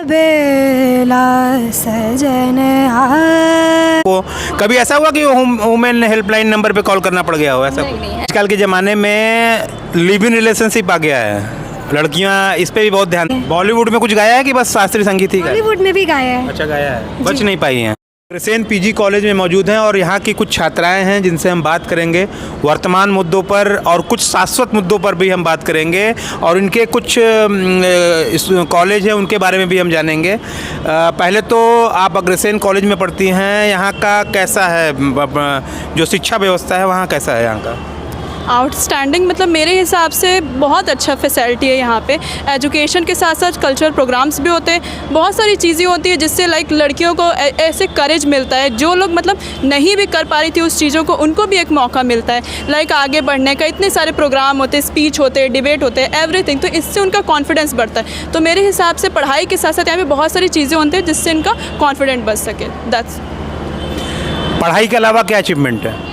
बेला सजन कभी ऐसा हुआ कि वुमेन हेल्पलाइन नंबर पे कॉल करना पड़ गया हो? ऐसा आजकल के ज़माने में लिव इन रिलेशनशिप आ गया है, लड़कियां इस पे भी बहुत ध्यान। बॉलीवुड में कुछ गाया है कि बस शास्त्रीय संगीत ही गाया? बॉलीवुड में भी गाया है। अच्छा गाया है, बच नहीं पाई हैं। अग्रसेन पीजी कॉलेज में मौजूद हैं और यहाँ की कुछ छात्राएं हैं जिनसे हम बात करेंगे वर्तमान मुद्दों पर और कुछ शाश्वत मुद्दों पर भी हम बात करेंगे और इनके कुछ कॉलेज हैं उनके बारे में भी हम जानेंगे। पहले तो आप अग्रसेन कॉलेज में पढ़ती हैं, यहाँ का कैसा है, जो शिक्षा व्यवस्था है वहाँ कैसा है? यहाँ का आउटस्टैंडिंग, मतलब मेरे हिसाब से बहुत अच्छा फैसिलिटी है यहाँ पे। एजुकेशन के साथ साथ कल्चरल प्रोग्राम्स भी होते हैं, बहुत सारी चीज़ें होती है जिससे लाइक लड़कियों को ऐसे करेज मिलता है। जो लोग मतलब नहीं भी कर पा रही थी उस चीज़ों को, उनको भी एक मौका मिलता है लाइक आगे बढ़ने का। इतने सारे प्रोग्राम होते हैं, स्पीच होते हैं, डिबेट होते हैं, एवरीथिंग, तो इससे उनका कॉन्फिडेंस बढ़ता है। तो मेरे हिसाब से पढ़ाई के साथ साथ यहाँ पे बहुत सारी चीज़ें होती हैं जिससे इनका कॉन्फिडेंस बढ़ सके। दैट्स। पढ़ाई के अलावा क्या अचीवमेंट है?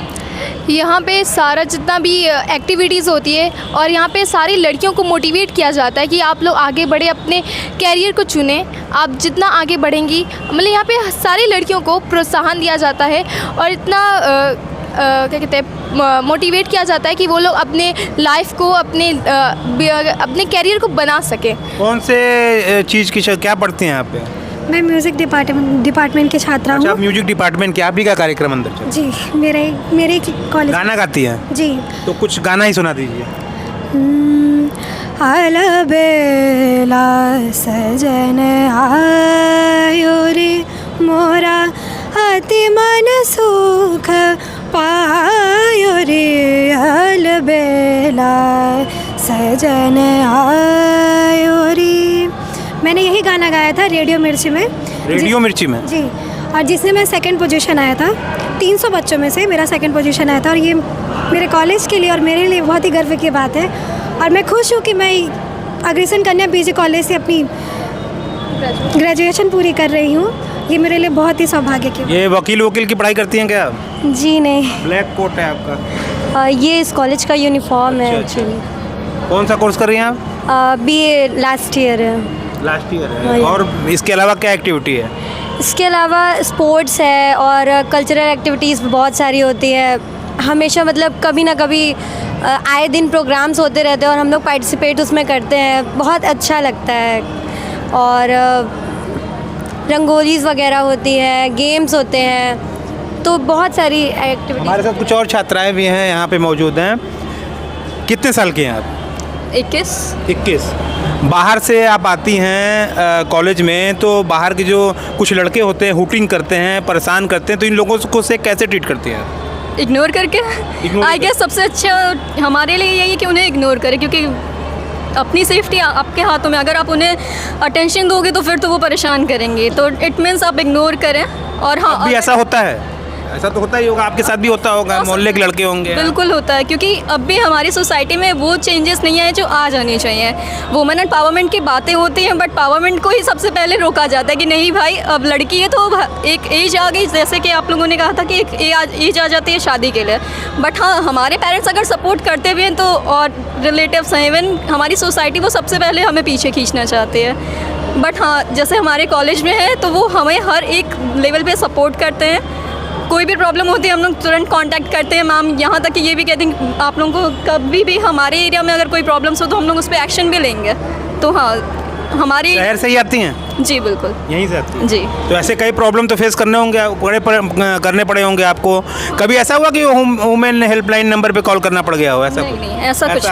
यहाँ पे सारा जितना भी एक्टिविटीज़ होती है और यहाँ पे सारी लड़कियों को मोटिवेट किया जाता है कि आप लोग आगे बढ़े, अपने कैरियर को चुनें। आप जितना आगे बढ़ेंगी, मतलब यहाँ पे सारी लड़कियों को प्रोत्साहन दिया जाता है और इतना क्या कहते हैं, मोटिवेट किया जाता है कि वो लोग अपने लाइफ को, अपने कैरियर को बना सकें। कौन से चीज़ की क्या पढ़ती हैं आप? मैं म्यूज़िक डिपार्टमेंट के छात्रा हूँ। अच्छा, आप म्यूजिक डिपार्टमेंट के, आप भी का कार्यक्रम अंदर चल? जी, मेरे कॉलेज। गाना गाती हैं? जी। तो कुछ गाना ही सुना दीजिए। बेला सजन आयो रे मोरा अति मन सुख पायो रे बेला सजन आयो रे। मैंने यही गाना गाया था रेडियो मिर्ची में। रेडियो मिर्ची में? जी। और जिसमें मैं सेकंड पोजीशन आया था, 300 बच्चों में से मेरा सेकंड पोजीशन आया था। और ये मेरे कॉलेज के लिए और मेरे लिए बहुत ही गर्व की बात है और मैं खुश हूँ कि मैं अग्रसेन कन्या पीजी कॉलेज से अपनी ग्रेजुएशन पूरी कर रही हूँ। ये मेरे लिए बहुत ही सौभाग्य की। ये वकील की पढ़ाई करती हैं क्या? जी नहीं। ब्लैक कोट है आपका? ये इस कॉलेज का यूनिफॉर्म है एक्चुअली। कौन सा कोर्स कर रही हैं आप? BA लास्ट ईयर है। लास्ट ईयर है। और इसके अलावा क्या एक्टिविटी है? इसके अलावा स्पोर्ट्स है और कल्चरल एक्टिविटीज़ बहुत सारी होती है। हमेशा मतलब कभी ना कभी आए दिन प्रोग्राम्स होते रहते हैं और हम लोग पार्टिसिपेट उसमें करते हैं, बहुत अच्छा लगता है। और रंगोलीज वगैरह होती है, गेम्स होते हैं, तो बहुत सारी एक्टिविटीज। हमारे साथ कुछ और छात्राएं भी हैं यहाँ पे मौजूद हैं। कितने साल की हैं आप? 21। बाहर से आप आती हैं कॉलेज में, तो बाहर के जो कुछ लड़के होते हैं हुटिंग करते हैं, परेशान करते हैं, तो इन लोगों को से कैसे ट्रीट करती हैं? इग्नोर करके। आई गेस सबसे अच्छा हमारे लिए यही है कि उन्हें इग्नोर करें, क्योंकि अपनी सेफ्टी आपके हाथों में। अगर आप उन्हें अटेंशन दोगे तो फिर तो वो परेशान करेंगे, तो इट मीन्स आप इग्नोर करें। और हाँ, अभी ऐसा होता है? ऐसा तो होता ही होगा, आपके साथ भी होता होगा, मोहल्ले के लड़के होंगे। बिल्कुल होता है, क्योंकि अब भी हमारी सोसाइटी में वो चेंजेस नहीं आए जो आ जानी चाहिए। वुमेन एम्पावरमेंट की बातें होती हैं, बट पावरमेंट को ही सबसे पहले रोका जाता है कि नहीं भाई, अब लड़की है तो एक एज आ गई, जैसे कि आप लोगों ने कहा था कि एक एज आ जाती है शादी के लिए। बट हाँ, हमारे पेरेंट्स अगर सपोर्ट करते भी हैं तो, और रिलेटिव्स हैं, इवन हमारी सोसाइटी, वो सबसे पहले हमें पीछे खींचना चाहते हैं। बट हाँ, जैसे हमारे कॉलेज में है तो वो हमें हर एक लेवल पे सपोर्ट करते हैं। कोई भी प्रॉब्लम होती है हम लोग तुरंत कांटेक्ट करते हैं मैम, यहाँ तक कि ये भी कहते हैं आप लोगों को कभी भी हमारे एरिया में अगर कोई प्रॉब्लम्स हो तो हम लोग उस पर एक्शन भी लेंगे। तो हाँ, हमारी शहर से ही आती हैं? जी बिल्कुल, यहीं से आती हैं जी। तो ऐसे कई प्रॉब्लम तो फेस करने पड़े होंगे आपको। कभी ऐसा हुआ कि वुमेन हेल्पलाइन नंबर पे कॉल करना पड़ गया हो? ऐसा नहीं, ऐसा कुछ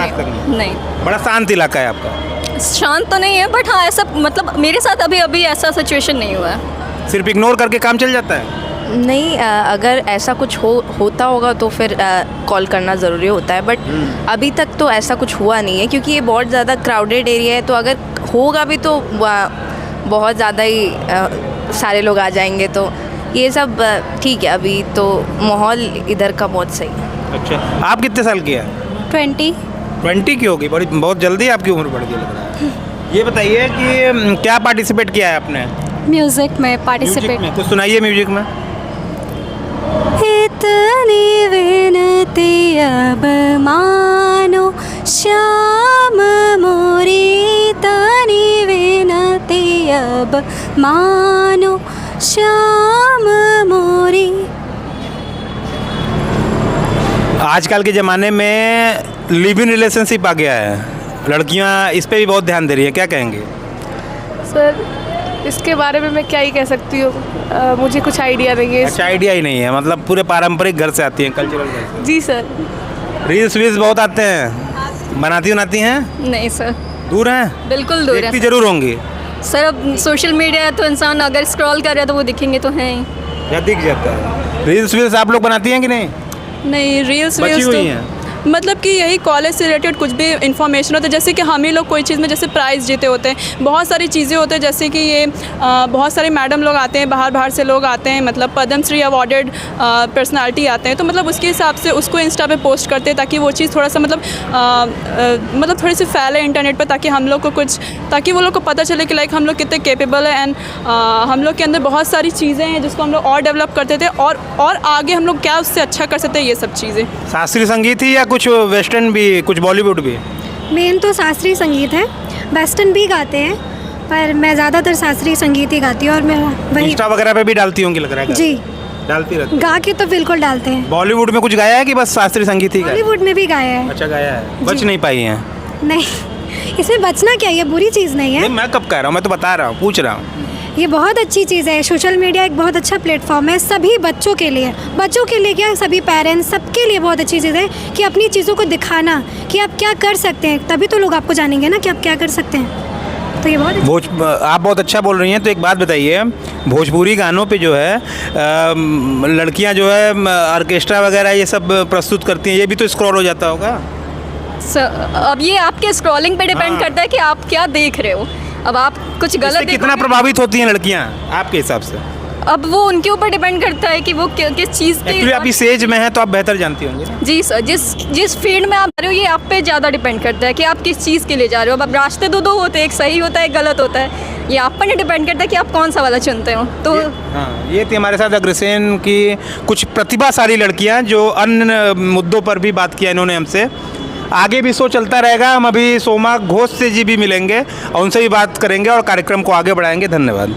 नहीं। बड़ा शांत इलाका है आपका? शांत तो नहीं है, बट हाँ ऐसा, मतलब मेरे साथ अभी ऐसा सिचुएशन नहीं हुआ है। सिर्फ इग्नोर करके काम चल जाता है? नहीं, अगर ऐसा कुछ होता होगा तो फिर कॉल करना ज़रूरी होता है, बट अभी तक तो ऐसा कुछ हुआ नहीं है, क्योंकि ये बहुत ज़्यादा क्राउडेड एरिया है। तो अगर होगा भी तो बहुत ज़्यादा ही सारे लोग आ जाएंगे, तो ये सब ठीक है। अभी तो माहौल इधर का बहुत सही है। अच्छा, आप कितने साल की हैं? 20 की होगी? बहुत जल्दी आपकी उम्र बढ़ गई लग रहा है। ये बताइए कि क्या पार्टिसिपेट किया है आपने? म्यूज़िक में पार्टिसिपेट। कुछ सुनाइए म्यूजिक में। इतनी विनती अब मानो श्याम मोरी, तनी विनती अब मानो श्याम मोरी। आजकल के ज़माने में लिव इन रिलेशनशिप आ गया है, लड़कियां इस पे भी बहुत ध्यान दे रही है, क्या कहेंगे? सर इसके बारे में मैं क्या ही कह सकती हूँ, मुझे कुछ आइडिया नहीं है। अच्छा, आइडिया ही नहीं है, मतलब पूरे पारंपरिक घर से आती हैं, कल्चरल घर से। जी सर। रील्स वील्स बहुत आते हैं, बनाती हैं? नहीं सर, दूर हैं? बिल्कुल दूर देखती है जरूर होंगी सर। अब सोशल मीडिया है तो इंसान अगर स्क्रॉल कर रहा है तो वो दिखेंगे तो हैं ही। या दिख जाता है। रील्स वील्स आप लोग बनाती हैं कि नहीं? नहीं, रील्स बची वील्स हुई तो हैं। मतलब कि यही कॉलेज से रिलेटेड कुछ भी इन्फॉर्मेशन होता है, जैसे कि हम ही लोग कोई चीज़ में जैसे प्राइज़ जीते होते हैं, बहुत सारी चीज़ें होते हैं, जैसे कि ये बहुत सारे मैडम लोग आते हैं, बाहर से लोग आते हैं, मतलब पद्मश्री अवार्डेड पर्सनालिटी आते हैं, तो मतलब उसके हिसाब से उसको इंस्टा पे पोस्ट करते हैं ताकि वो चीज़ थोड़ा सा मतलब थोड़ी सी फैले इंटरनेट पर, ताकि हम लोग को ताकि वो लोग को पता चले कि लाइक हम लोग कितने केपेबल हैं, एंड हम लोग के अंदर बहुत सारी चीज़ें हैं जिसको हम लोग और डेवलप करते थे, और आगे हम लोग क्या उससे अच्छा कर सकते हैं, ये सब चीज़ें। शास्त्रीय संगीत ही या कुछ वेस्टर्न भी, कुछ बॉलीवुड भी? मेन तो शास्त्रीय संगीत है, वेस्टर्न भी गाते हैं पर मैं ज़्यादातर शास्त्रीय संगीत ही गाती हूँ। और मैं वही इंस्टा वगैरह पे भी डालती होंगी लग रहा है? जी, डालती रहती। गा के तो बिल्कुल डालते हैं। बॉलीवुड में कुछ गाया है कि बस शास्त्रीय संगीत ही गाया? बॉलीवुड में भी गाया है। अच्छा, गाया है, बच नहीं पाई हैं? नहीं, इसमें बचना क्या, ये बुरी चीज़ नहीं है। नहीं, मैं कब कह रहा हूँ, मैं तो बता रहा हूँ, पूछ रहा हूँ। ये बहुत अच्छी चीज़ है। सोशल मीडिया एक बहुत अच्छा प्लेटफॉर्म है सभी बच्चों के लिए क्या, सभी पेरेंट्स सबके लिए बहुत अच्छी चीज़ है कि अपनी चीज़ों को दिखाना कि आप क्या कर सकते हैं, तभी तो लोग आपको जानेंगे ना कि आप क्या कर सकते हैं। तो ये बहुत आप बहुत अच्छा बोल रही हैं। तो एक बात बताइए, भोजपुरी गानों पे जो है लड़कियां जो है ऑर्केस्ट्रा वगैरह ये सब प्रस्तुत करती हैं, ये भी तो स्क्रॉल हो जाता होगा? अब ये आपके स्क्रॉलिंग पे डिपेंड करता है कि आप क्या देख रहे हो। अब आप कुछ गलत इससे कितना देखोगे- प्रभावित होती हैं लड़कियां आपके हिसाब से? अब वो उनके ऊपर डिपेंड करता है कि वो किस चीज़ के एक्चुअली आप इस एज में हैं तो आप बेहतर जानती होंगी ना? जी सर, जिस फील्ड में आप जा रहे हो ये आप पे ज़्यादा डिपेंड करता है कि आप किस चीज़ के लिए जा रहे हो। अब रास्ते दो होते हैं, एक सही होता है, एक गलत होता है, ये आप पर डिपेंड करता है कि आप कौन सा वाला चुनते हो। तो ये थी हमारे साथ अग्रसेन की कुछ प्रतिभाशाली लड़कियां जो अन्य मुद्दों पर भी बात किया इन्होंने हमसे। आगे भी शो चलता रहेगा, हम अभी सोमा घोष से जी भी मिलेंगे और उनसे भी बात करेंगे और कार्यक्रम को आगे बढ़ाएंगे। धन्यवाद।